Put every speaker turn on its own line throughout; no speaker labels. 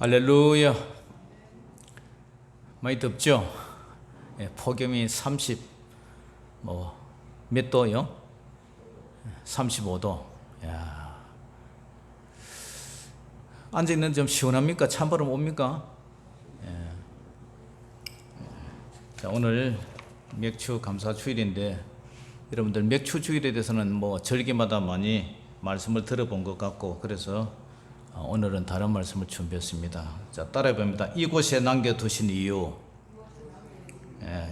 할렐루야. 많이 덥죠? 폭염이 30 몇 도요? 35도. 야. 앉아있는 좀 시원합니까? 찬바람 옵니까? 자, 오늘 맥주 감사 주일인데 여러분들 맥주 주일에 대해서는 절기마다 많이 말씀을 들어본 것 같고, 그래서 오늘은 다른 말씀을 준비했습니다. 자, 따라해봅니다. 이곳에 남겨두신 이유.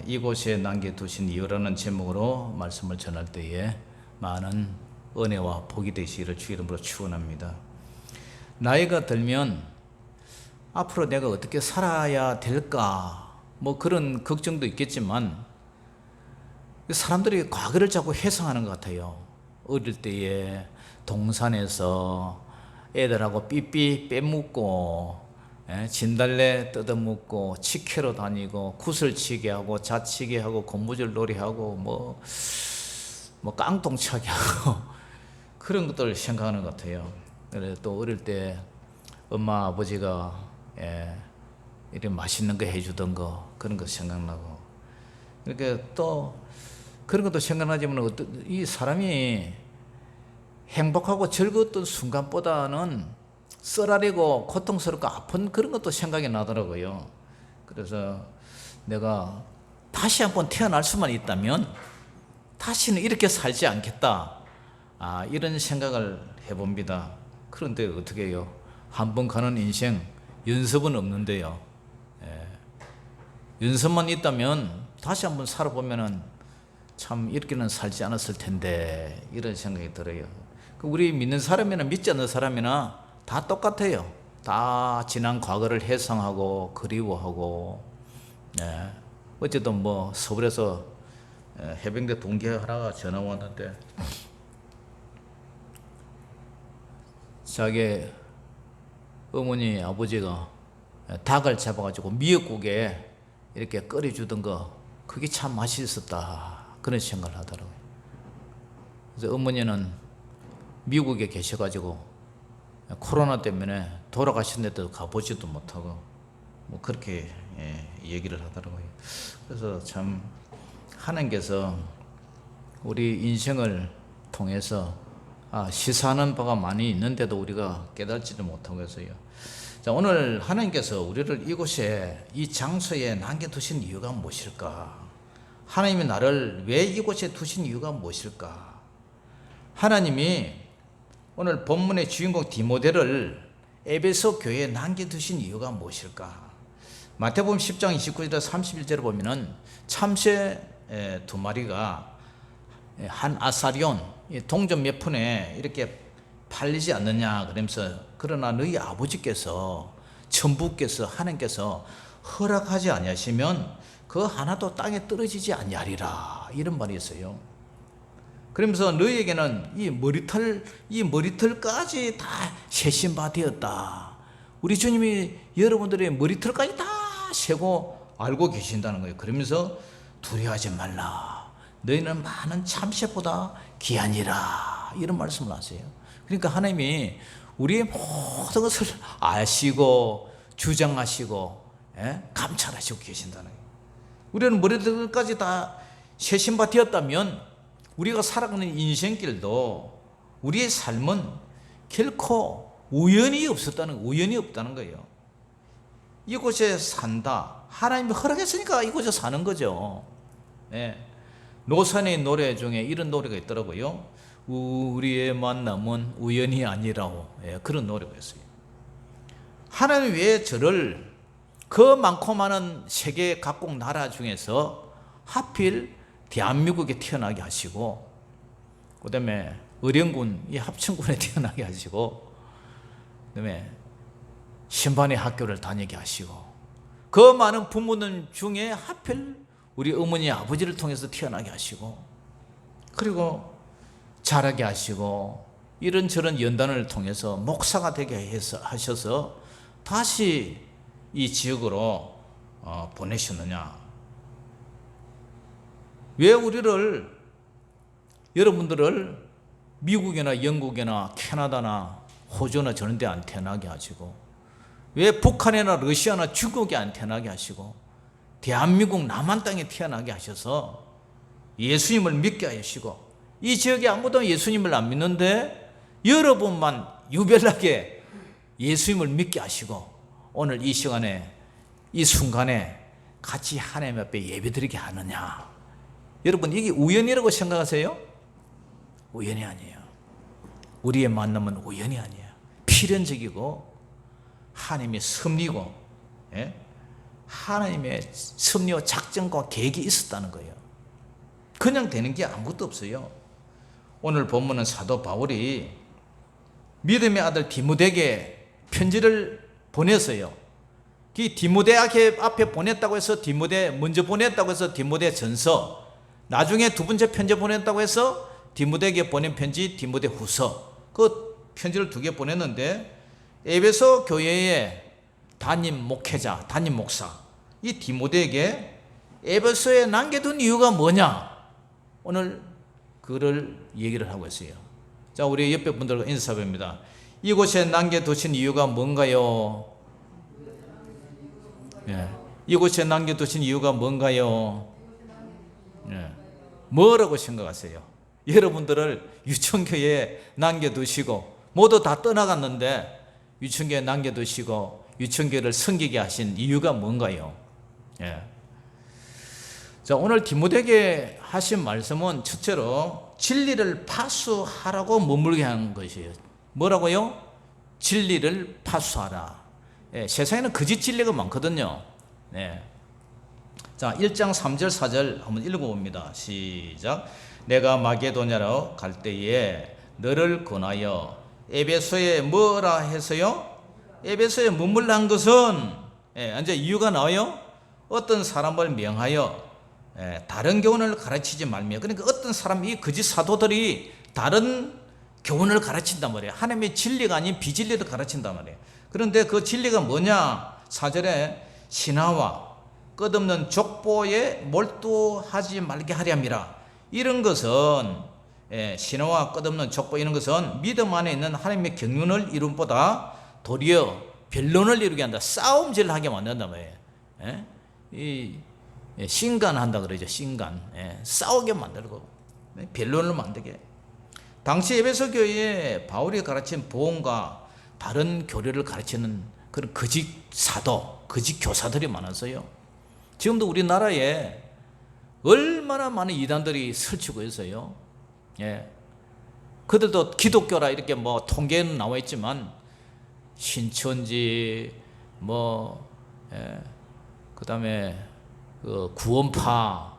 이곳에 남겨두신 이유라는 제목으로 말씀을 전할 때에 많은 은혜와 복이 되시기를 주 이름으로 축원합니다. 나이가 들면 앞으로 내가 어떻게 살아야 될까, 그런 걱정도 있겠지만 사람들이 과거를 자꾸 회상하는 것 같아요. 어릴 때에 동산에서 애들하고 삐삐 빼먹고, 진달래 뜯어먹고, 치켜로 다니고, 구슬치기 하고, 자치기 하고, 고무줄 놀이하고, 깡통차기 하고 그런 것들을 생각하는 것 같아요. 그래서 또 어릴 때 엄마 아버지가 이런 맛있는 거 해주던 거, 그런 거 생각나고, 이렇게 또 그런 것도 생각나지만 이 사람이 행복하고 즐거웠던 순간보다는 썰아리고 고통스럽고 아픈 그런 것도 생각이 나더라고요. 그래서 내가 다시 한번 태어날 수만 있다면 다시는 이렇게 살지 않겠다, 이런 생각을 해봅니다. 그런데 어떻게 해요? 한 번 가는 인생 연습은 없는데요. 연습만 있다면 다시 한번 살아보면은 참 이렇게는 살지 않았을 텐데, 이런 생각이 들어요. 우리 믿는 사람이나 믿지 않는 사람이나 다 똑같아요. 다 지난 과거를 회상하고 그리워하고. 어쨌든 서울에서 해병대 동기 하나가 전화 왔는데 자기 어머니 아버지가 닭을 잡아가지고 미역국에 이렇게 끓여주던 거, 그게 참 맛있었다, 그런 생각을 하더라고요. 그래서 어머니는 미국에 계셔가지고 코로나 때문에 돌아가셨는데도 가보지도 못하고 그렇게 얘기를 하더라고요. 그래서 참 하나님께서 우리 인생을 통해서 시사하는 바가 많이 있는데도 우리가 깨닫지도 못하고 해서요. 자, 오늘 하나님께서 우리를 이곳에, 이 장소에 남겨두신 이유가 무엇일까? 하나님이 나를 왜 이곳에 두신 이유가 무엇일까? 하나님이 오늘 본문의 주인공 디모데를 에베소 교회에 남겨두신 이유가 무엇일까? 마태복음 10장 29절에서 31절을 보면은 참새 두 마리가 한 아사리온 동전 몇 푼에 이렇게 팔리지 않느냐 그러면서, 그러나 너희 아버지께서, 천부께서, 하나님께서 허락하지 아니하시면 그 하나도 땅에 떨어지지 아니하리라, 이런 말이 있어요. 그러면서 너희에게는 이 머리털까지 다 세신 바 되었다. 우리 주님이 여러분들의 머리털까지 다 세고 알고 계신다는 거예요. 그러면서 두려워하지 말라. 너희는 많은 참새보다 귀하니라, 이런 말씀을 하세요. 그러니까 하나님이 우리의 모든 것을 아시고 주장하시고 감찰하시고 계신다는 거예요. 우리는 머리털까지 다 세신 바 되었다면 우리가 살아가는 인생길도, 우리의 삶은 결코 우연이 없다는 거예요. 이곳에 산다, 하나님이 허락했으니까 이곳에 사는 거죠. 노산의 노래 중에 이런 노래가 있더라고요. 우리의 만남은 우연이 아니라고, 그런 노래가 있어요. 하나님 왜 저를 그 많고 많은 세계 각국 나라 중에서 하필 대한민국에 태어나게 하시고, 그 다음에 의령군, 이 합천군에 태어나게 하시고, 그 다음에 신반의 학교를 다니게 하시고, 그 많은 부모님 중에 하필 우리 어머니 아버지를 통해서 태어나게 하시고, 그리고 자라게 하시고, 이런저런 연단을 통해서 목사가 되게 하셔서 다시 이 지역으로 보내셨느냐? 왜 여러분들을 미국이나 영국이나 캐나다나 호주나 저런 데 안 태어나게 하시고, 왜 북한이나 러시아나 중국에 안 태어나게 하시고 대한민국 남한 땅에 태어나게 하셔서 예수님을 믿게 하시고, 이 지역에 아무도 예수님을 안 믿는데 여러분만 유별나게 예수님을 믿게 하시고 오늘 이 시간에 이 순간에 같이 하나님 앞에 예배드리게 하느냐. 여러분, 이게 우연이라고 생각하세요? 우연이 아니에요. 우리의 만남은 우연이 아니에요. 필연적이고 하나님의 섭리고, 예? 하나님의 섭리와 작전과 계획이 있었다는 거예요. 그냥 되는 게 아무것도 없어요. 오늘 본문은 사도 바울이 믿음의 아들 디모데에게 편지를 보냈어요. 그 디모데 앞에 보냈다고 해서 디모데 먼저 보냈다고 해서 디모데 전서, 나중에 두 번째 편지 보냈다고 해서 디모데에게 보낸 편지 디모데 후서, 그 편지를 두 개 보냈는데 에베소 교회의 담임 목회자, 담임 목사 이 디모데에게 에베소에 남겨둔 이유가 뭐냐, 오늘 그를 얘기를 하고 있어요. 자, 우리 옆에 분들과 인사합니다. 이곳에 남겨두신 이유가 뭔가요? 예. 이곳에 남겨두신 이유가 뭔가요? 예. 뭐라고 생각하세요? 여러분들을 유천교회에 남겨두시고 모두 다 떠나갔는데 유천교회에 남겨두시고 유천교회를 섬기게 하신 이유가 뭔가요? 예. 자, 오늘 디모데에게 하신 말씀은 첫째로 진리를 파수하라고 머물게 한 것이에요. 뭐라고요? 진리를 파수하라. 예, 세상에는 거짓 진리가 많거든요. 네. 자, 1장 3절 4절 한번 읽어봅니다. 시작. 내가 마게도냐로 갈 때에 너를 권하여 에베소에 뭐라 해서요? 에베소에 머물라 한 것은, 예, 이제 이유가 나와요. 어떤 사람을 명하여 다른 교훈을 가르치지 말며, 그러니까 어떤 사람이 거짓 사도들이 다른 교훈을 가르친단 말이에요. 하나님의 진리가 아닌 비진리를 가르친단 말이에요. 그런데 그 진리가 뭐냐? 4절에 신화와 끝없는 족보에 몰두하지 말게 하려 함이라. 이런 것은, 신화와 끝없는 족보, 이런 것은 믿음 안에 있는 하나님의 경륜을 이룸보다 도리어 변론을 이루게 한다. 싸움질을 하게 만든단 말이에요. 신간한다 그러죠. 신간. 싸우게 만들고 변론을 만들게. 당시 에베소 교회에 바울이 가르친 보험과 다른 교리를 가르치는 그런 거짓 사도, 거짓 교사들이 많았어요. 지금도 우리나라에 얼마나 많은 이단들이 설치고 있어요. 예. 그들도 기독교라 이렇게 뭐 통계는 나와 있지만 신천지 그다음에 그 구원파,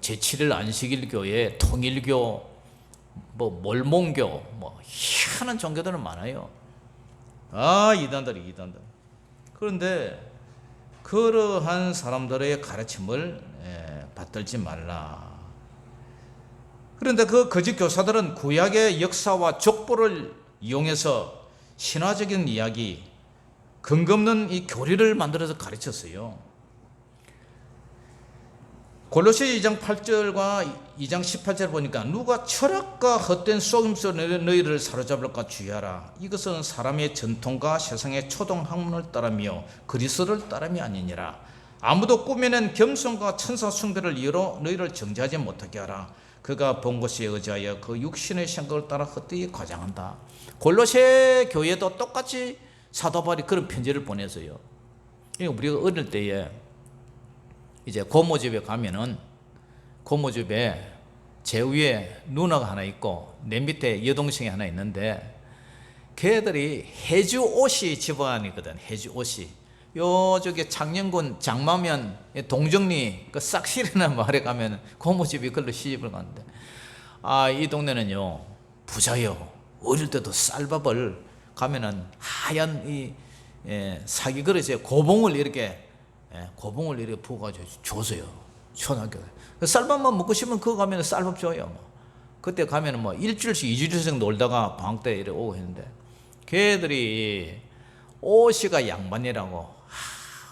제7일 안식일 교회, 통일교, 몰몬교, 희한한 종교들은 많아요. 이단들. 그런데 그러한 사람들의 가르침을 받들지 말라. 그런데 그 거짓 교사들은 구약의 역사와 족보를 이용해서 신화적인 이야기, 근거 없는 이 교리를 만들어서 가르쳤어요. 골로새 2장 8절과 2장 18절 보니까 누가 철학과 헛된 속임수로 너희를 사로잡을까 주의하라. 이것은 사람의 전통과 세상의 초동 학문을 따르며 그리스도를 따름이 아니니라. 아무도 꾸며낸 겸손과 천사 숭배를 이유로 너희를 정죄하지 못하게 하라. 그가 본 것에 의지하여 그 육신의 생각을 따라 헛되이 과장한다. 골로새 교회도 똑같이 사도 바울이 그런 편지를 보내서요. 우리가 어릴 때에 이제 고모 집에 가면은 고모 집에 제 위에 누나가 하나 있고 내 밑에 여동생이 하나 있는데 걔들이 해주 옷이 집안이거든. 해주 옷이 요쪽에 창녕군 장마면 동정리 그 싹실이라는 마을에 가면 고모 집이 그걸로 시집을 갔는데 이 동네는요 부자요. 어릴 때도 쌀밥을 가면은 하얀 이 사기 그릇에 고봉을 이렇게 부어가지고 줬어요. 초등학교. 쌀밥만 먹고 싶으면 그거 가면 쌀밥 줘요. 그때 가면은 일주일씩, 2주일씩 놀다가 방학 때 이래 오고 했는데, 걔들이 오씨가 양반이라고,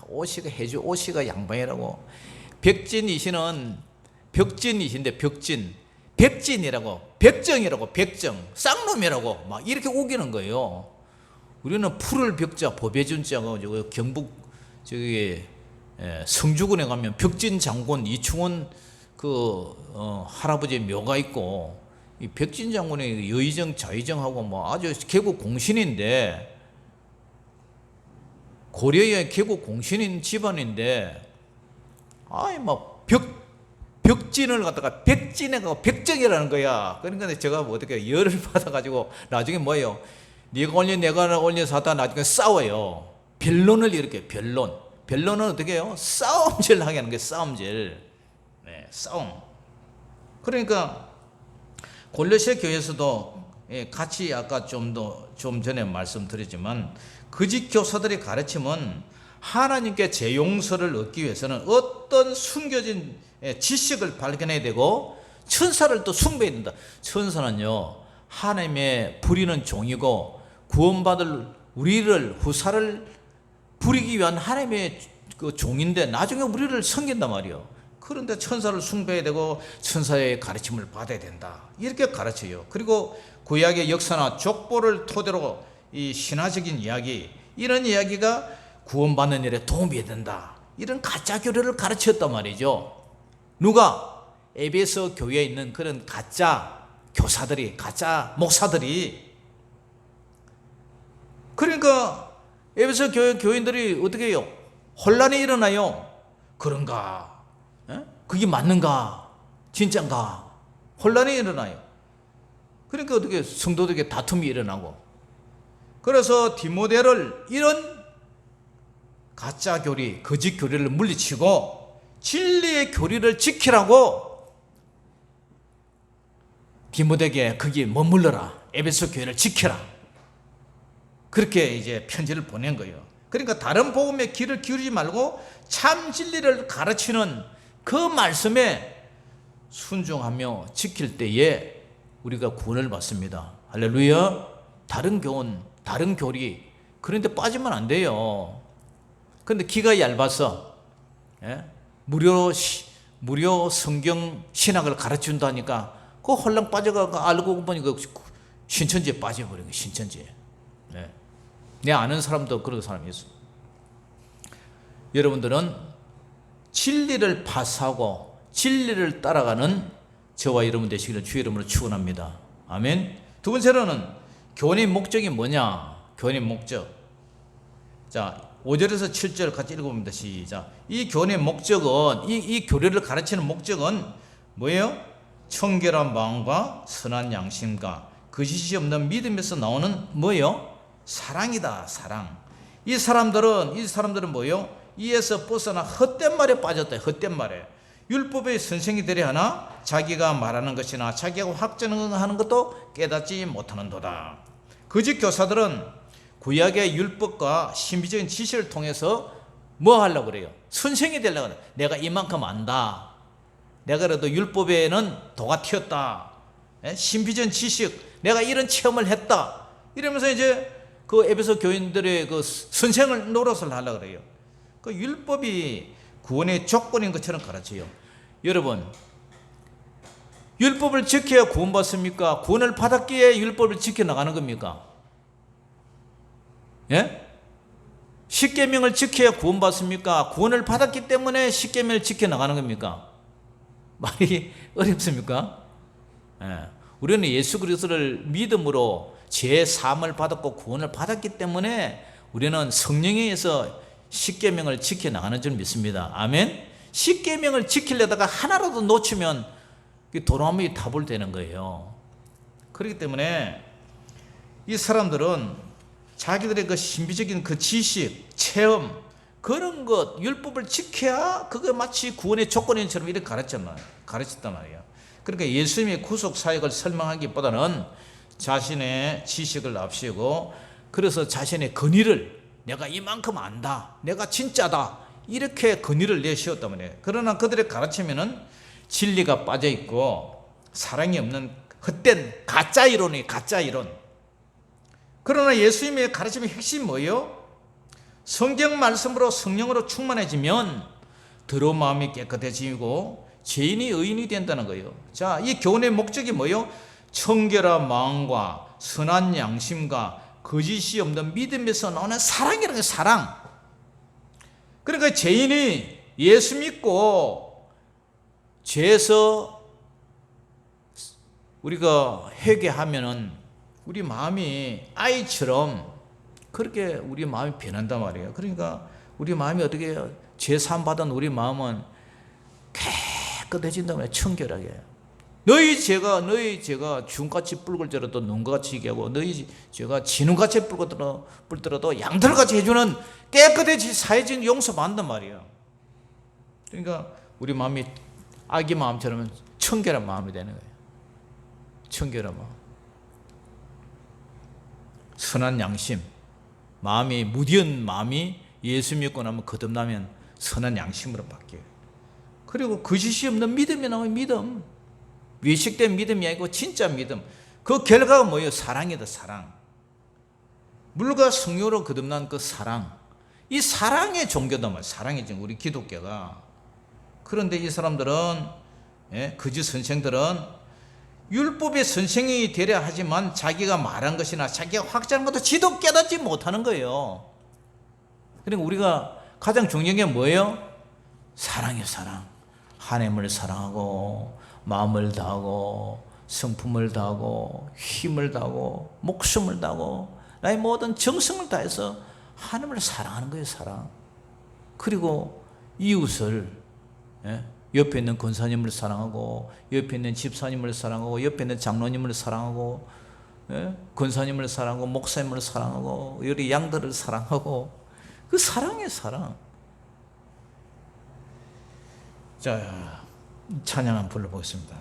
오씨가 해주 오씨가 양반이라고, 벽진이신데 백진이라고, 백정이라고, 백정, 쌍놈이라고 막 이렇게 우기는 거예요. 우리는 풀을 벽자, 법예준자가 경북 저기 성주군에 가면 벽진 장군 이충원 할아버지 묘가 있고, 이 벽진 장군의 여의정, 좌의정하고 뭐 아주 개국 공신인데, 고려의 개국 공신인 집안인데, 아이 막 벽진을 갖다가 백진에 가고 백정이라는 거야. 그러니까 제가 뭐 어떻게 열을 받아가지고 나중에 뭐예요? 네가 올려 내가 올려서 하다 나중에 싸워요. 변론을 이렇게 변론은 어떻게 해요? 싸움질 하게 하는 게 싸움질. 네, 싸움. 그러니까 골로새 교회에서도 같이 아까 좀 전에 말씀드렸지만 거짓 교사들의 가르침은 하나님께 제 용서를 얻기 위해서는 어떤 숨겨진 지식을 발견해야 되고 천사를 또 숭배해야 된다. 천사는요 하나님의 부리는 종이고 구원받을 우리를 후사를 부리기 위한 하나님의 그 종인데 나중에 우리를 섬긴단 말이에요. 그런데 천사를 숭배해야 되고 천사의 가르침을 받아야 된다. 이렇게 가르쳐요. 그리고 구약의 역사나 족보를 토대로 이 신화적인 이야기, 이런 이야기가 구원받는 일에 도움이 된다. 이런 가짜 교리를 가르쳤단 말이죠. 누가? 에베소 교회에 있는 그런 가짜 교사들이, 가짜 목사들이. 그러니까 에베소 교인들이 어떻게 해요? 혼란이 일어나요. 그런가? 그게 맞는가? 진짠가? 혼란이 일어나요. 그러니까 어떻게 성도들에게 다툼이 일어나고. 그래서 디모데를 이런 가짜 교리, 거짓 교리를 물리치고 진리의 교리를 지키라고 디모데에게 거기에 머물러라. 에베소 교회를 지켜라. 그렇게 이제 편지를 보낸 거예요. 그러니까 다른 복음에 귀를 기울이지 말고 참 진리를 가르치는 그 말씀에 순종하며 지킬 때에 우리가 구원을 받습니다. 할렐루야. 다른 교훈, 다른 교리, 그런데 빠지면 안 돼요. 그런데 귀가 얇아서 무료 성경 신학을 가르친다니까 그 홀랑 빠져가고 알고 보니까 신천지에 빠져버린 거예요. 신천지에. 내 아는 사람도 그런 사람이 있어. 여러분들은 진리를 파사하고 진리를 따라가는 저와 여러분 되시기를 주의 이름으로 축원합니다. 아멘. 두 번째로는 교훈의 목적이 뭐냐? 교훈의 목적. 자, 5절에서 7절 같이 읽어봅니다. 시작. 이 교훈의 목적은, 이 교리를 가르치는 목적은 뭐예요? 청결한 마음과 선한 양심과 거짓이 없는 믿음에서 나오는 뭐예요? 사랑이다. 사랑. 이 사람들은 뭐예요? 이에서 벗어나 헛된 말에 빠졌다. 헛된 말에. 율법의 선생이 되려 하나 자기가 말하는 것이나 자기가 확증하는 것도 깨닫지 못하는도다. 거짓 교사들은 구약의 율법과 신비적인 지식을 통해서 뭐 하려고 그래요? 선생이 되려고 그래요. 내가 이만큼 안다. 내가 그래도 율법에는 도가 튀었다. 신비적인 지식, 내가 이런 체험을 했다. 이러면서 이제 그 에베소 교인들의 그 선생을 노릇을 하려고 그래요. 그 율법이 구원의 조건인 것처럼 가르쳐요. 여러분, 율법을 지켜야 구원받습니까? 구원을 받았기에 율법을 지켜나가는 겁니까? 예? 십계명을 지켜야 구원받습니까? 구원을 받았기 때문에 십계명을 지켜나가는 겁니까? 말이 어렵습니까? 예. 우리는 예수 그리스도를 믿음으로 죄 사함을 받았고 구원을 받았기 때문에 우리는 성령에 의해서 십계명을 지켜나가는 줄 믿습니다. 아멘. 십계명을 지키려다가 하나라도 놓치면 도람이 타불되는 거예요. 그렇기 때문에 이 사람들은 자기들의 그 신비적인 그 지식, 체험, 그런 것, 율법을 지켜야 그게 마치 구원의 조건인처럼 이렇게 가르쳤단 말이에요. 그러니까 예수님의 구속 사역을 설명하기보다는 자신의 지식을 앞세우고, 그래서 자신의 권위를, 내가 이만큼 안다, 내가 진짜다, 이렇게 권위를 내세웠단 말이에요. 그러나 그들의 가르침에는 진리가 빠져있고 사랑이 없는 헛된 가짜 이론이 가짜 이론. 그러나 예수님의 가르침의 핵심이 뭐예요? 성경 말씀으로 성령으로 충만해지면 더러운 마음이 깨끗해지고 죄인이 의인이 된다는 거예요. 자, 이 교훈의 목적이 뭐예요? 청결한 마음과 선한 양심과 거짓이 없는 믿음에서 나오는 사랑이라는 거예요. 사랑. 그러니까 죄인이 예수 믿고 죄에서 우리가 회개하면은 우리 마음이 아이처럼 그렇게 우리 마음이 변한단 말이에요. 그러니까 우리 마음이 어떻게 해요? 죄 사함 받은 우리 마음은 깨끗해진단 말이에요. 청결하게. 너희 죄가 중같이 붉을지라도 눈같이 희게 하고 너희 죄가 진흙같이 붉더라도 양털같이 해주는 깨끗해지 사해진 용서받는단 말이에요. 그러니까 우리 마음이 아기 마음처럼 청결한 마음이 되는 거예요. 청결한 마음. 선한 양심. 마음이 무디은 마음이 예수 믿고 나면 거듭나면 선한 양심으로 바뀌어요. 그리고 거짓이 없는 믿음이 나오면 믿음. 외식된 믿음이 아니고 진짜 믿음. 그 결과가 뭐예요? 사랑이다. 사랑. 물과 성령으로 거듭난 그 사랑. 이 사랑의 종교다 말이에요. 사랑이 지금 우리 기독교가. 그런데 이 사람들은 거짓 선생들은 율법의 선생이 되려 하지만 자기가 말한 것이나 자기가 확장한 것도 지도 깨닫지 못하는 거예요. 그러니까 우리가 가장 중요한 게 뭐예요? 사랑이에요. 사랑. 하나님을 사랑하고 마음을 다하고 성품을 다하고 힘을 다하고 목숨을 다하고 나의 모든 정성을 다해서 하나님을 사랑하는 거예요. 사랑. 그리고 이웃을 옆에 있는 권사님을 사랑하고 옆에 있는 집사님을 사랑하고 옆에 있는 장로님을 사랑하고 권사님을 사랑하고 목사님을 사랑하고 우리 양들을 사랑하고 그 사랑이에요. 사랑. 자, 찬양 한번 불러보겠습니다.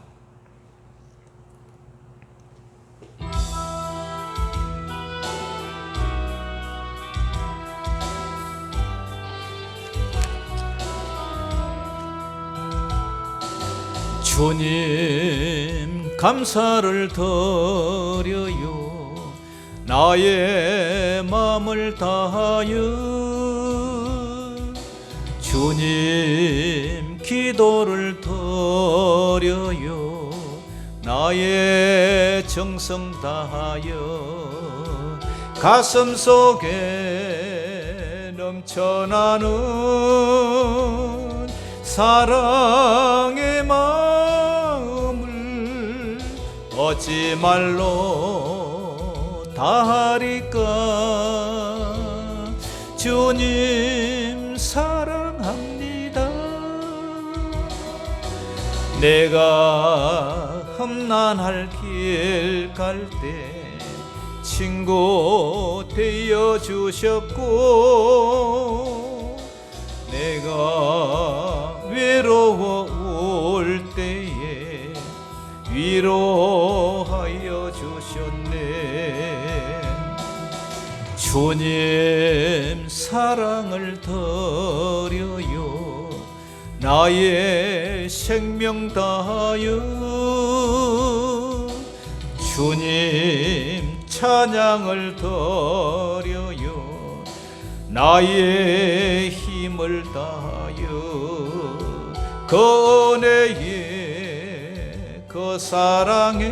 주님 감사를 드려요. 나의 마음을 다하여 주님 기도를 드려요. 나의 정성 다하여 가슴 속에 넘쳐나는 사랑의 마음을 어찌 말로 다하리까. 주님 사랑합니다. 내가 험난할 길 갈 때 친구 되어 주셨고 내가 외로워 올 때에 위로하여 주셨네. 주님 사랑을 드려요. 나의 생명 다하여 주님 찬양을 드려요. 나의 힘을 다하여 그 은혜에 그 사랑에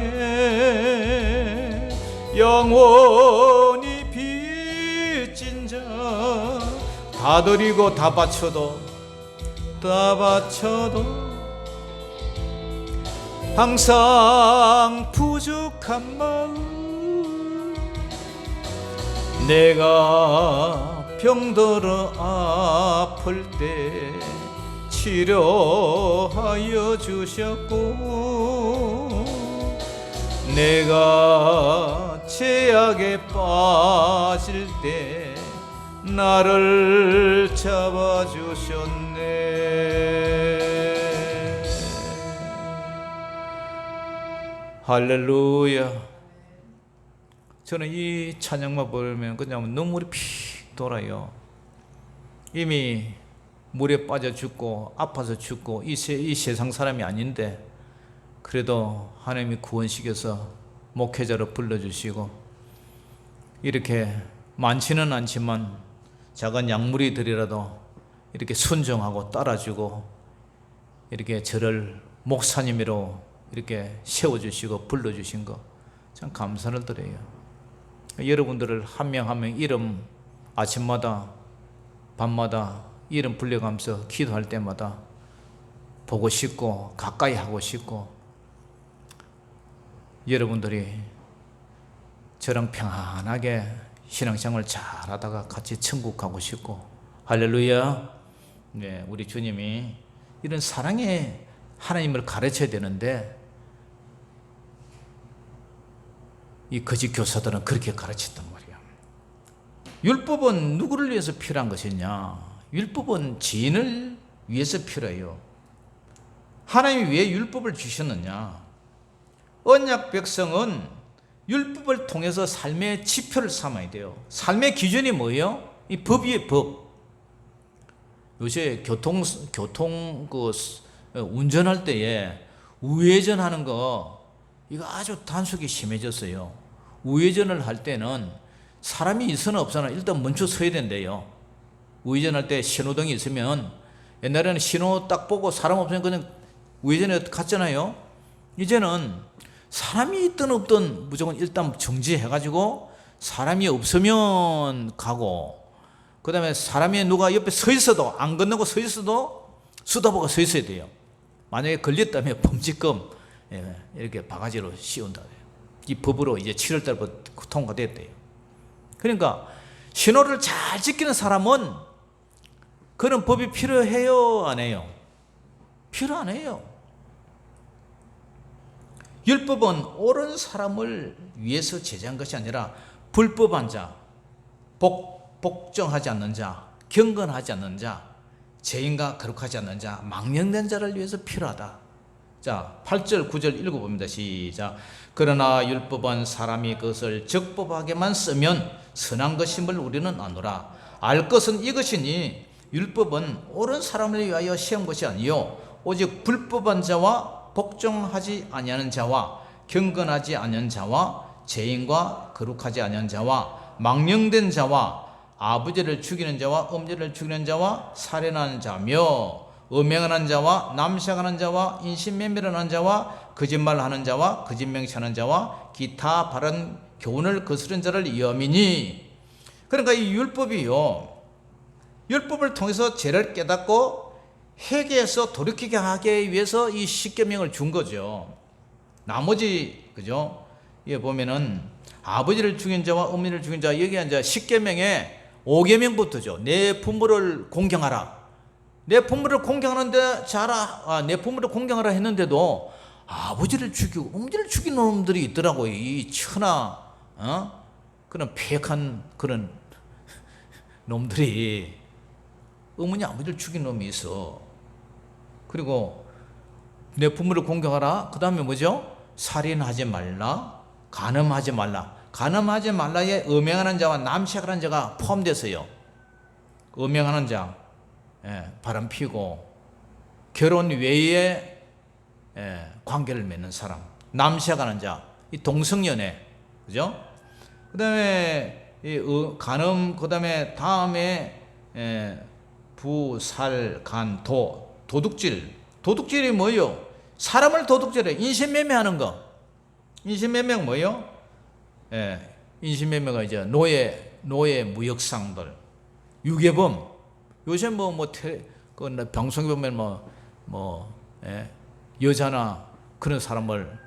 영원히 빚진 자 다 드리고 다 바쳐도 항상 부족한 마음 내가 병들어 아플 때 치료하여 주셨고 내가 죄악에 빠질 때 나를 잡아주셨네. 할렐루야. 저는 이 찬양만 보면 그냥 눈물이 픽 돌아요. 이미 물에 빠져 죽고 아파서 죽고 이 세상 사람이 아닌데 그래도 하나님이 구원시켜서 목회자로 불러주시고 이렇게 많지는 않지만 작은 약물이들이라도 이렇게 순종하고 따라주고 이렇게 저를 목사님으로 이렇게 세워주시고 불러주신 거 참 감사를 드려요. 여러분들을 한 명 한 명 이름 아침마다 밤마다 이름 불려가면서 기도할 때마다 보고 싶고 가까이 하고 싶고, 여러분들이 저랑 평안하게 신앙생활 잘하다가 같이 천국 가고 싶고, 할렐루야. 네, 우리 주님이 이런 사랑의 하나님을 가르쳐야 되는데 이 거짓 교사들은 그렇게 가르쳤단 말이야. 율법은 누구를 위해서 필요한 것이냐? 율법은 지인을 위해서 필요해요. 하나님이 왜 율법을 주셨느냐? 언약 백성은 율법을 통해서 삶의 지표를 삼아야 돼요. 삶의 기준이 뭐예요? 이 법이에요, 법. 요새 운전할 때에 우회전하는 거, 이거 아주 단속이 심해졌어요. 우회전을 할 때는 사람이 있으나 없으나 일단 멈춰 서야 된대요. 우회전할 때 신호등이 있으면, 옛날에는 신호 딱 보고 사람 없으면 그냥 우회전에 갔잖아요. 이제는 사람이 있든 없든 무조건 일단 정지해가지고 사람이 없으면 가고, 그 다음에 사람이 누가 옆에 서 있어도, 안 건너고 서 있어도 수다보고 서 있어야 돼요. 만약에 걸렸다면 범칙금 이렇게 바가지로 씌운다. 이 법으로 이제 7월달부터 통과됐대요. 그러니까 신호를 잘 지키는 사람은 그런 법이 필요해요, 안 해요? 필요 안 해요. 율법은 옳은 사람을 위해서 제정한 것이 아니라 불법한 자, 복종하지 않는 자, 경건하지 않는 자, 죄인과 거룩하지 않는 자, 망령된 자를 위해서 필요하다. 자, 8절 9절 읽어봅니다. 시작. 그러나 율법은 사람이 그것을 적법하게만 쓰면 선한 것임을 우리는 아노라. 알 것은 이것이니 율법은 옳은 사람을 위하여 시험 것이 아니요 오직 불법한 자와 복종하지 아니하는 자와 경건하지 않은 자와 죄인과 거룩하지 않은 자와 망령된 자와 아버지를 죽이는 자와 엄지를 죽이는 자와 살인하는 자며 음행하는 자와 남색하는 자와 인신매매하는 자와 거짓말하는 자와 거짓맹세하는 자와 기타 바른 교훈을 거스른 자를 위함이니. 그러니까 이 율법이요, 율법을 통해서 죄를 깨닫고 회개해서 돌이키게 하기 위해서 이 십계명을 준 거죠. 나머지, 그죠? 여기 보면은 아버지를 죽인 자와 어머니를 죽인 자, 여기 이제 십계명에 5계명부터죠. 내 부모를 공경하라. 내 부모를 공경하는데 내 부모를 공경하라 했는데도 아버지를 죽이고 어머니를 죽인 놈들이 있더라고요. 이 천하 그런 폐역한 그런 놈들이, 어머니 아버지를 죽인 놈이 있어. 그리고 내 부모를 공경하라. 그 다음에 뭐죠? 살인하지 말라, 간음하지 말라. 간음하지 말라에 음행하는 자와 남색하는 자가 포함됐어요. 음행하는 자, 바람 피고 결혼 외에 관계를 맺는 사람, 남색하는 자, 이 동성연애, 그죠? 그 다음에 간음, 그 다음에 부, 살, 간, 도둑질. 도둑질이 뭐예요? 사람을 도둑질해. 인신매매하는 거. 인신매매가 뭐예요? 인신매매가 이제 노예 무역상들, 유괴범. 요새 방송에 보면 여자나 그런 사람을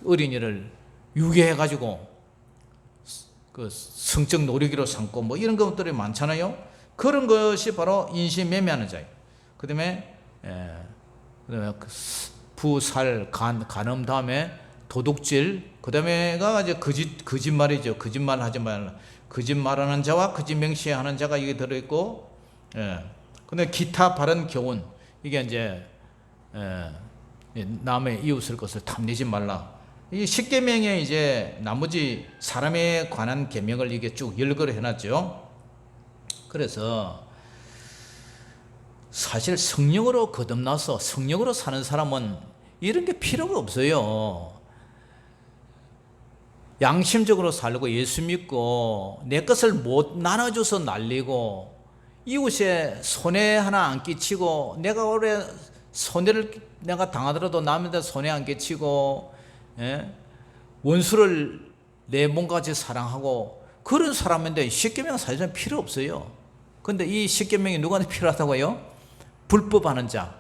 어린이를 유괴해가지고 그 성적 노리기로 삼고 뭐 이런 것들이 많잖아요. 그런 것이 바로 인신매매하는 자예요. 그다음에 부살 간음 다음에 도둑질, 그다음에가 이제 거짓말이죠. 거짓말하지 말라. 거짓말하는 자와 거짓맹세하는 자가 이게 들어 있고, 근데 기타 바른 교훈, 이게 이제 남의 이웃을 것을 탐내지 말라. 이 십계명에 이제 나머지 사람에 관한 계명을 이게 쭉 열거를 해놨죠. 그래서 사실 성령으로 거듭나서 성령으로 사는 사람은 이런 게 필요가 없어요. 양심적으로 살고 예수 믿고 내 것을 못 나눠줘서 날리고 이웃에 손해 하나 안 끼치고, 내가 올해 손해를 내가 당하더라도 남한테 손해 안 끼치고, 원수를 내 몸까지 사랑하고 그런 사람인데 십계명 사실은 필요 없어요. 근데 이 십계명이 누구한테 필요하다고요? 불법하는 자,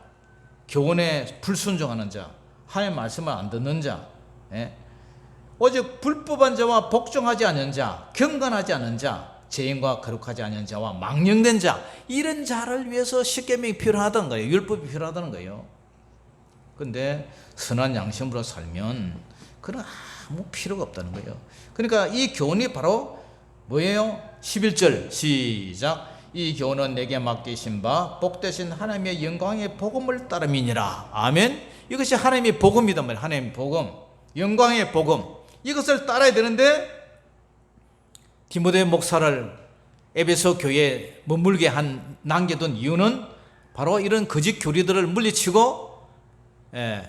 교훈에 불순종하는 자, 하나님의 말씀을 안 듣는 자, 오직 불법한 자와 복종하지 않은 자, 경건하지 않은 자, 죄인과 거룩하지 않은 자와 망령된 자, 이런 자를 위해서 십계명이 필요하다는 거예요. 율법이 필요하다는 거예요. 근데 선한 양심으로 살면 그런 아무 필요가 없다는 거예요. 그러니까 이 교훈이 바로 뭐예요? 11절 시작. 이 교훈은 내게 맡기신 바 복되신 하나님의 영광의 복음을 따름이니라. 아멘. 이것이 하나님의 복음이단 말이에요. 하나님의 복음, 영광의 복음, 이것을 따라야 되는데 디모데 목사를 에베소 교회에 머물게 한 남겨둔 이유는 바로 이런 거짓 교리들을 물리치고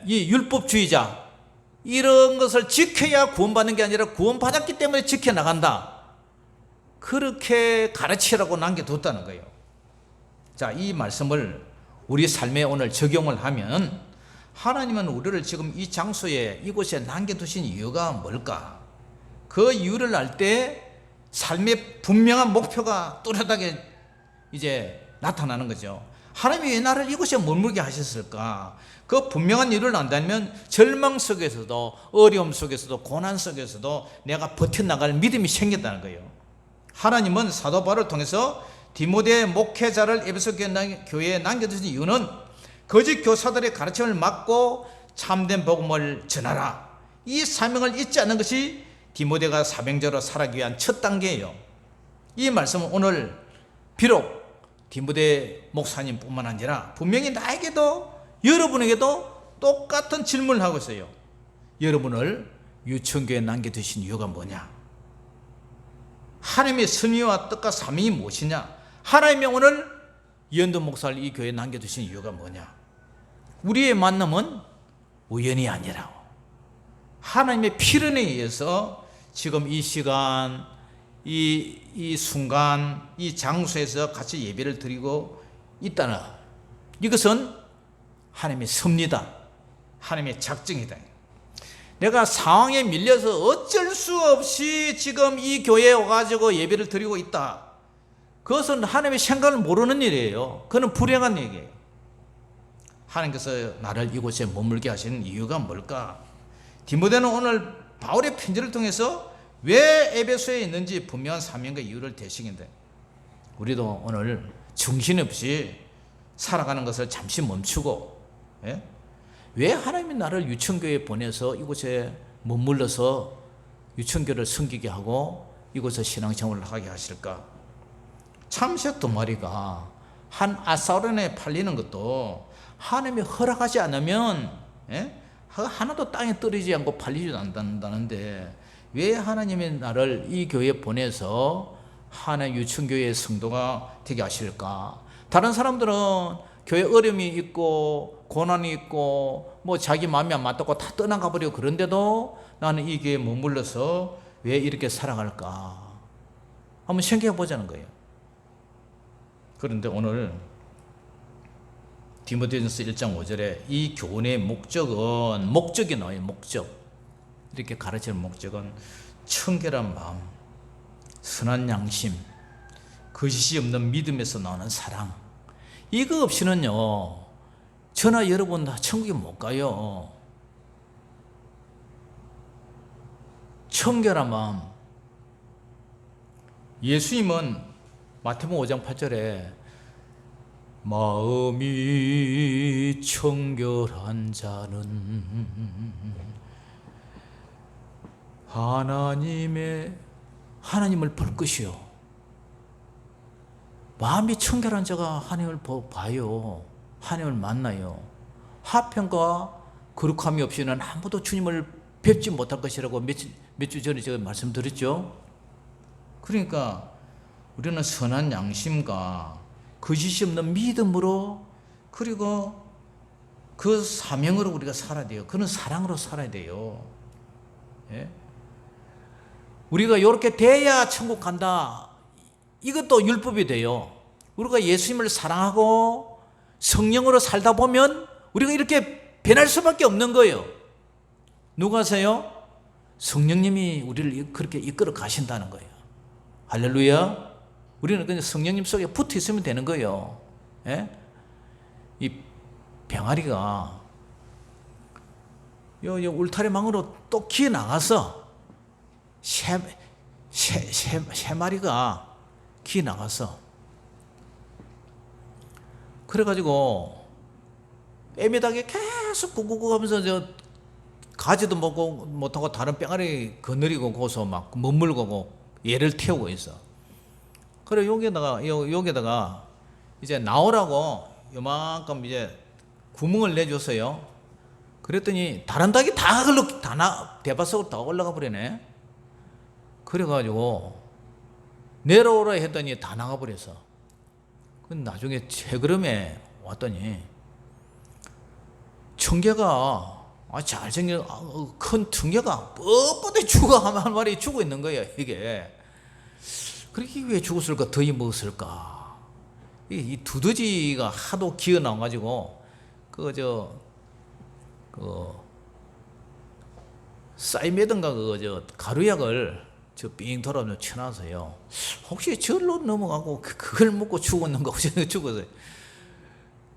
이 율법주의자 이런 것을 지켜야 구원받는 게 아니라 구원받았기 때문에 지켜나간다, 그렇게 가르치라고 남겨뒀다는 거예요. 자, 이 말씀을 우리 삶에 오늘 적용을 하면 하나님은 우리를 지금 이 장소에 이곳에 남겨두신 이유가 뭘까? 그 이유를 알 때 삶의 분명한 목표가 뚜렷하게 이제 나타나는 거죠. 하나님이 왜 나를 이곳에 머물게 하셨을까? 그 분명한 이유를 안다면 절망 속에서도 어려움 속에서도 고난 속에서도 내가 버텨나갈 믿음이 생겼다는 거예요. 하나님은 사도 바울을 통해서 디모데 목회자를 에베소 교회에 남겨두신 이유는 거짓 교사들의 가르침을 막고 참된 복음을 전하라, 이 사명을 잊지 않는 것이 디모데가 사명자로 살아가기 위한 첫 단계예요. 이 말씀은 오늘 비록 디모데 목사님뿐만 아니라 분명히 나에게도 여러분에게도 똑같은 질문을 하고 있어요. 여러분을 유천교회에 남겨두신 이유가 뭐냐? 하나님의 섭리와 뜻과 사명이 무엇이냐? 하나님이 오늘 이현도 목사를 이 교회에 남겨두신 이유가 뭐냐? 우리의 만남은 우연이 아니라 하나님의 필연에 의해서 지금 이 시간, 이 순간, 이 장소에서 같이 예배를 드리고 있다는, 이것은 하나님의 섭리다, 하나님의 작정이다. 내가 상황에 밀려서 어쩔 수 없이 지금 이 교회에 와가지고 예배를 드리고 있다, 그것은 하나님의 생각을 모르는 일이에요. 그건 불행한 얘기예요. 하나님께서 나를 이곳에 머물게 하시는 이유가 뭘까? 디모데는 오늘 바울의 편지를 통해서 왜 에베소에 있는지 분명한 사명과 이유를 대신인데, 우리도 오늘 정신없이 살아가는 것을 잠시 멈추고, 왜 하나님이 나를 유천교회에 보내서 이곳에 머물러서 유천교를 섬기게 하고 이곳에 신앙생활을 하게 하실까? 참새 두 마리가 한 아사론에 팔리는 것도 하나님이 허락하지 않으면 하나도 땅에 떨어지지 않고 팔리지도 않는다는데, 왜 하나님이 나를 이 교회에 보내서 하나님 유천교회의 성도가 되게 하실까? 다른 사람들은 교회 어려움이 있고 고난이 있고 뭐 자기 마음이 안 맞다고 다 떠나가 버리고, 그런데도 나는 이 교회에 머물러서 왜 이렇게 살아갈까? 한번 생각해 보자는 거예요. 그런데 오늘 디모데전서 1장 5절에 이 교훈의 목적이 나와요. 목적. 이렇게 가르치는 목적은 청결한 마음, 선한 양심, 거짓이 없는 믿음에서 나오는 사랑. 이거 없이는요, 저나 여러분 다 천국에 못 가요. 청결한 마음. 예수님은 마태복음 5장 8절에 마음이 청결한 자는 하나님을 볼 것이요. 마음이 청결한 자가 하나님을 봐요. 하나님을 만나요. 화평과 거룩함이 없이는 아무도 주님을 뵙지 못할 것이라고 몇 주 전에 제가 말씀드렸죠. 그러니까 우리는 선한 양심과 거짓이 없는 믿음으로, 그리고 그 사명으로 우리가 살아야 돼요. 그런 사랑으로 살아야 돼요. 우리가 이렇게 돼야 천국 간다, 이것도 율법이 돼요. 우리가 예수님을 사랑하고 성령으로 살다 보면 우리가 이렇게 변할 수밖에 없는 거예요. 누가 세요? 성령님이 우리를 그렇게 이끌어 가신다는 거예요. 할렐루야. 우리는 그냥 성령님 속에 붙어 있으면 되는 거예요. 예? 이 병아리가 요 울타리 망으로 또 기어 나가서 세 마리가 기어 나가서 그래가지고 애매하게 계속 구구구 하면서 저 가지도 먹고 못하고 다른 병아리 거느리고 거기서 막 머물고 얘를 태우고 있어. 그래 여기다가 이제 나오라고 요만큼 이제 구멍을 내줬어요. 그랬더니 다른 닭이 다 대밭 속으로 다 올라가 버리네. 그래가지고 내려오라 했더니 다 나가버렸어. 나중에 채그름에 왔더니 청개가 잘생긴 큰 청개가 뻣뻣해 죽어 한 마리 죽어 있는 거예요. 이게 그렇게 왜 죽었을까? 더위 먹었을까? 이 두더지가 하도 기어 나와가지고 사이메든가 가루약을 삥 돌아서 쳐놔서요. 혹시 절로 넘어가고 그걸 먹고 죽었는가 혹시 죽었어요.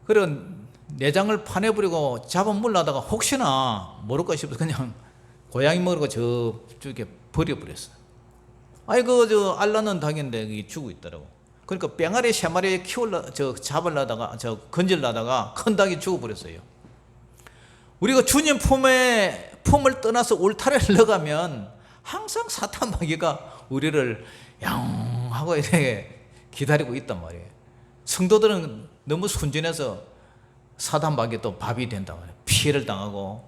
그런 내장을 파내버리고 잡아물라다가 혹시나 모를까 싶어서 그냥 고양이 먹으려고 저쪽에 버려버렸어요. 알라는 닭인데 죽어 있더라고. 그러니까 병아리 3마리 잡으려다가 건질라다가 큰 닭이 죽어버렸어요. 우리가 주님 품을 떠나서 울타리를 나가면 항상 사탄 마귀가 우리를 양하고 이렇게 기다리고 있단 말이에요. 성도들은 너무 순진해서 사탄 마귀 또 밥이 된단 말이에요. 피해를 당하고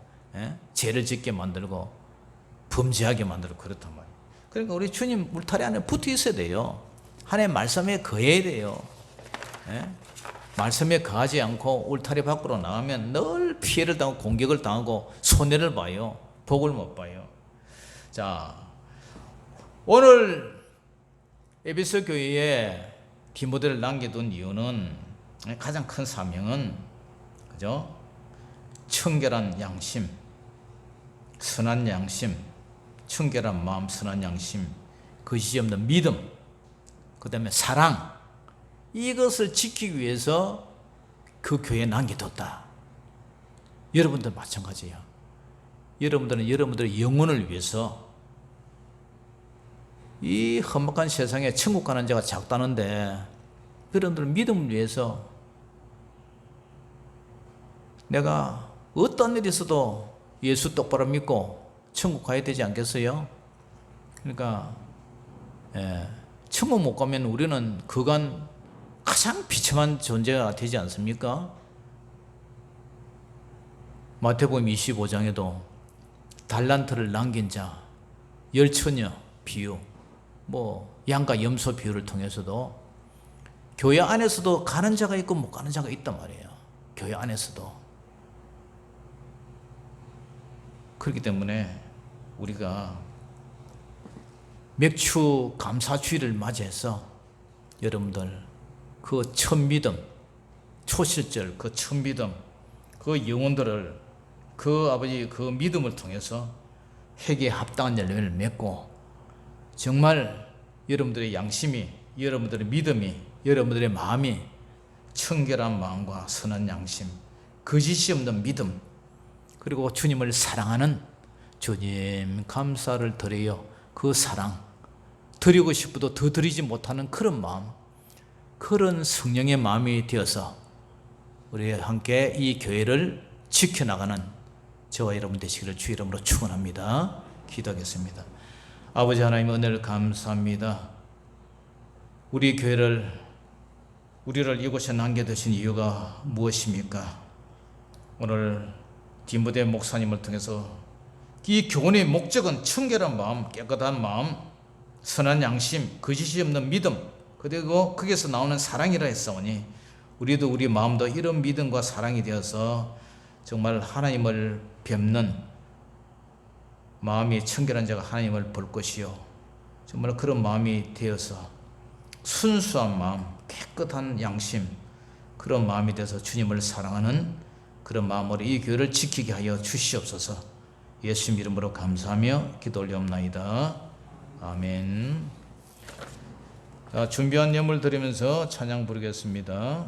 죄를 짓게 만들고 범죄하게 만들고 그렇단 말이에요. 그러니까 우리 주님 울타리 안에 붙어 있어야 돼요. 하나님의 말씀에 거해야 돼요. 말씀에 거하지 않고 울타리 밖으로 나가면 늘 피해를 당하고 공격을 당하고 손해를 봐요. 복을 못 봐요. 자, 오늘 에베소 교회에 디모데를 남겨둔 이유는 가장 큰 사명은 그죠? 청결한 양심, 선한 양심, 청결한 마음, 선한 양심, 거짓이 없는 믿음, 그 다음에 사랑, 이것을 지키기 위해서 그 교회에 남겨뒀다. 여러분들 마찬가지예요. 여러분들은 여러분들의 영혼을 위해서 이 험악한 세상에 천국 가는 자가 작다는데 여러분들 믿음을 위해서 내가 어떤 일이 있어도 예수 똑바로 믿고 천국 가야 되지 않겠어요? 그러니까 천국 못 가면 우리는 그간 가장 비참한 존재가 되지 않습니까? 마태복음 25장에도 달란트를 남긴 자, 열처녀 비유, 양과 염소 비유를 통해서도 교회 안에서도 가는 자가 있고 못 가는 자가 있단 말이에요. 교회 안에서도. 그렇기 때문에 우리가 맥주 감사주의를 맞이해서 여러분들 그 첫믿음, 초실절 그 첫믿음, 그 영혼들을 그 아버지 그 믿음을 통해서 회개에 합당한 열매를 맺고 정말 여러분들의 양심이, 여러분들의 믿음이, 여러분들의 마음이 청결한 마음과 선한 양심, 거짓이 없는 믿음, 그리고 주님을 사랑하는 주님 감사를 드려요. 그 사랑, 드리고 싶어도 더 드리지 못하는 그런 마음, 그런 성령의 마음이 되어서 우리 함께 이 교회를 지켜나가는 저와 여러분 되시기를 주 이름으로 축원합니다. 기도하겠습니다. 아버지 하나님 은혜를 감사합니다. 우리 교회를 우리를 이곳에 남겨두신 이유가 무엇입니까? 오늘 디모데 목사님을 통해서 이 교훈의 목적은 청결한 마음, 깨끗한 마음, 선한 양심, 거짓이 없는 믿음, 그리고 거기서 나오는 사랑이라 했사오니 우리도 우리 마음도 이런 믿음과 사랑이 되어서 정말 하나님을 뵙는 마음이 청결한 자가 하나님을 볼 것이요, 정말 그런 마음이 되어서 순수한 마음, 깨끗한 양심, 그런 마음이 돼서 주님을 사랑하는 그런 마음으로 이 교회를 지키게 하여 주시옵소서. 예수님 이름으로 감사하며 기도 올리옵나이다. 아멘. 자, 준비한 예물 드리면서 찬양 부르겠습니다.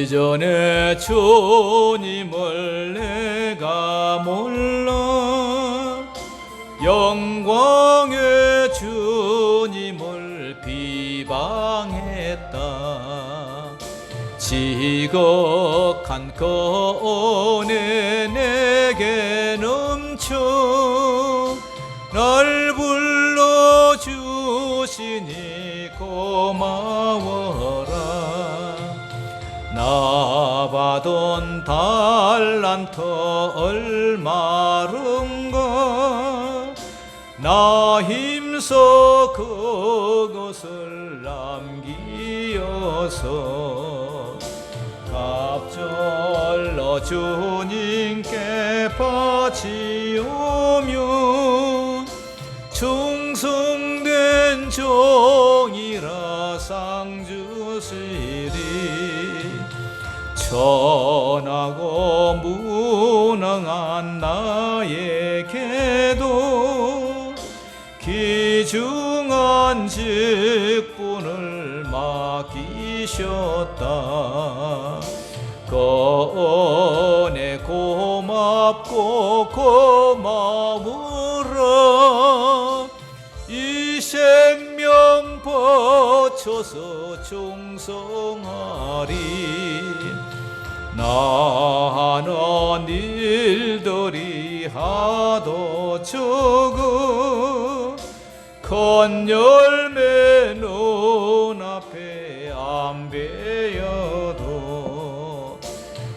이전에 주님을 내가 몰라 영광의 주님을 비방했다. 지극한 거은혜 내게 넘쳐 날 불러주시니 고마워라. 나 받은 달란터 얼마른가 나 힘써 그것을 남기어서 갑절로 주님께 바치오면 충성된 종이라 상 주시리. 천하고 무능한 나에게도 귀중한 직분을 맡기셨다. 그 은혜 고맙고 고마우라. 이 생명 바쳐서 충성하리. 나는 일들이 하도 적어 큰 열매 눈앞에 안 베어도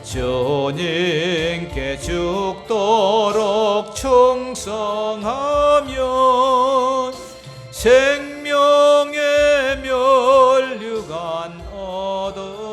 주님께 죽도록 충성하면 생명의 면류관 얻어